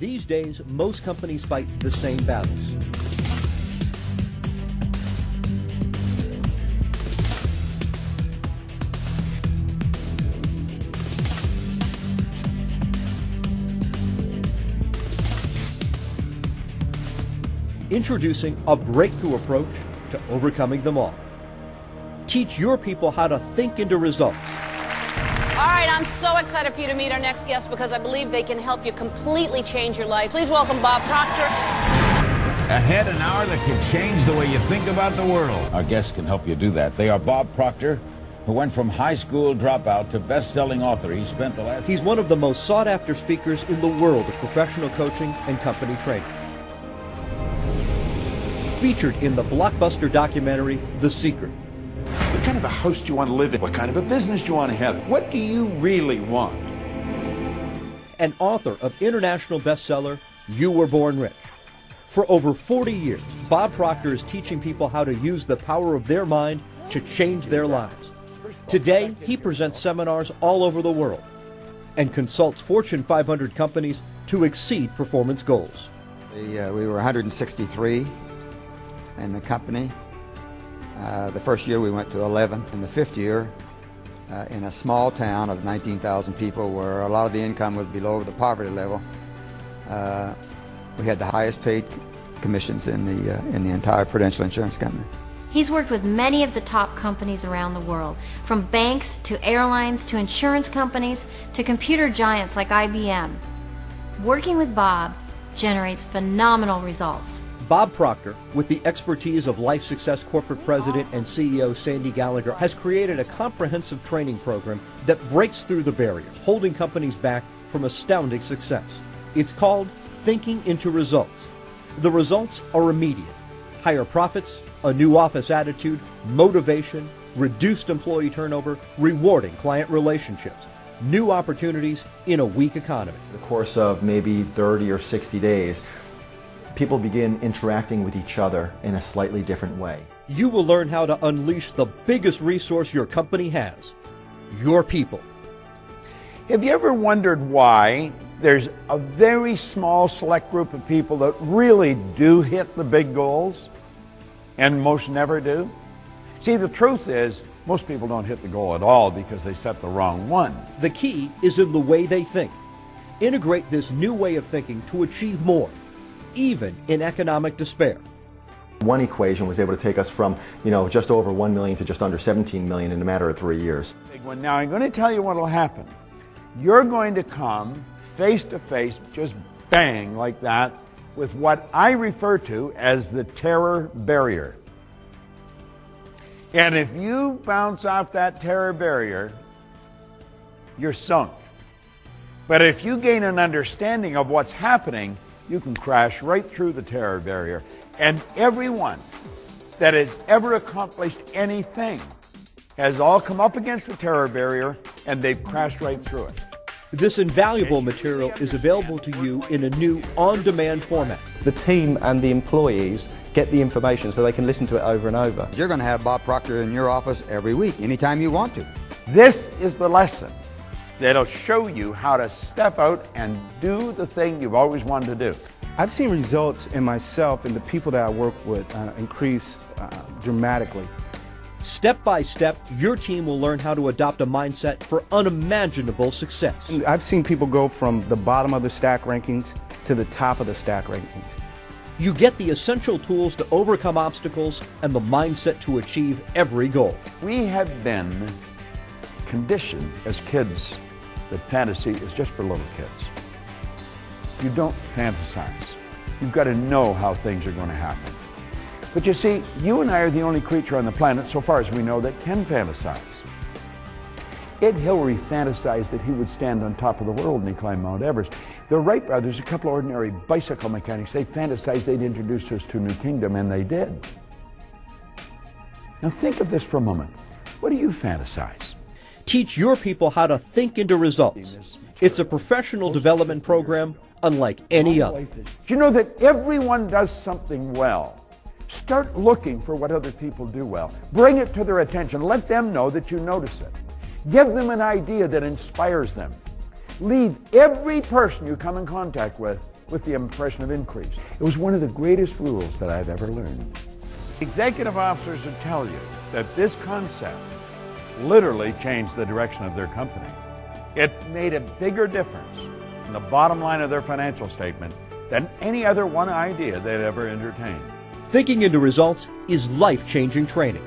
These days, most companies fight the same battles. Introducing a breakthrough approach to overcoming them all. Teach your people how to think into results. All right, I'm so excited for you to meet our next guest because I believe they can help you completely change your life. Please welcome Bob Proctor. Ahead an hour that can change the way you think about the world. Our guests can help you do that. They are Bob Proctor, who went from high school dropout to best-selling author. He's one of the most sought-after speakers in the world of professional coaching and company training. Featured in the blockbuster documentary, The Secret. What kind of a house do you want to live in? What kind of a business do you want to have? What do you really want? And author of international bestseller, You Were Born Rich. For over 40 years, Bob Proctor is teaching people how to use the power of their mind to change their lives. Today, he presents seminars all over the world and consults Fortune 500 companies to exceed performance goals. We were 163 in the company. The first year we went to 11. In the fifth year, in a small town of 19,000 people where a lot of the income was below the poverty level, we had the highest paid commissions in the entire Prudential Insurance Company. He's worked with many of the top companies around the world, from banks to airlines to insurance companies to computer giants like IBM. Working with Bob generates phenomenal results. Bob Proctor, with the expertise of Life Success Corporate President and CEO Sandy Gallagher, has created a comprehensive training program that breaks through the barriers, holding companies back from astounding success. It's called Thinking into Results. The results are immediate. Higher profits, a new office attitude, motivation, reduced employee turnover, rewarding client relationships, new opportunities in a weak economy. In the course of maybe 30 or 60 days, people begin interacting with each other in a slightly different way. You will learn how to unleash the biggest resource your company has, your people. Have you ever wondered why there's a very small select group of people that really do hit the big goals and most never do? See, the truth is most people don't hit the goal at all because they set the wrong one. The key is in the way they think. Integrate this new way of thinking to achieve more, even in economic despair. One equation was able to take us from, just over 1 million to just under 17 million in a matter of 3 years. Big one. Now I'm going to tell you what will happen. You're going to come face to face, just bang like that, with what I refer to as the terror barrier. And if you bounce off that terror barrier, you're sunk. But if you gain an understanding of what's happening, you can crash right through the terror barrier. And everyone that has ever accomplished anything has all come up against the terror barrier and they've crashed right through it. This invaluable material is available to you in a new on-demand format. The team and the employees get the information so they can listen to it over and over. You're going to have Bob Proctor in your office every week, anytime you want to. This is the lesson that'll show you how to step out and do the thing you've always wanted to do. I've seen results in myself and the people that I work with increase dramatically. Step by step, your team will learn how to adopt a mindset for unimaginable success. And I've seen people go from the bottom of the stack rankings to the top of the stack rankings. You get the essential tools to overcome obstacles and the mindset to achieve every goal. We have been conditioned as kids that fantasy is just for little kids. You don't fantasize. You've got to know how things are going to happen. But you see, you and I are the only creature on the planet, so far as we know, that can fantasize. Ed Hillary fantasized that he would stand on top of the world and he climbed Mount Everest. The Wright brothers, a couple of ordinary bicycle mechanics, they fantasized they'd introduce us to a new kingdom, and they did. Now think of this for a moment. What do you fantasize? Teach your people how to think into results. It's a professional development program unlike any other. Do you know that everyone does something well? Start looking for what other people do well. Bring it to their attention. Let them know that you notice it. Give them an idea that inspires them. Leave every person you come in contact with with the impression of increase. It was one of the greatest rules that I've ever learned. Executive officers would tell you that this concept literally changed the direction of their company. It made a bigger difference in the bottom line of their financial statement than any other one idea they'd ever entertained. Thinking into Results is life-changing training.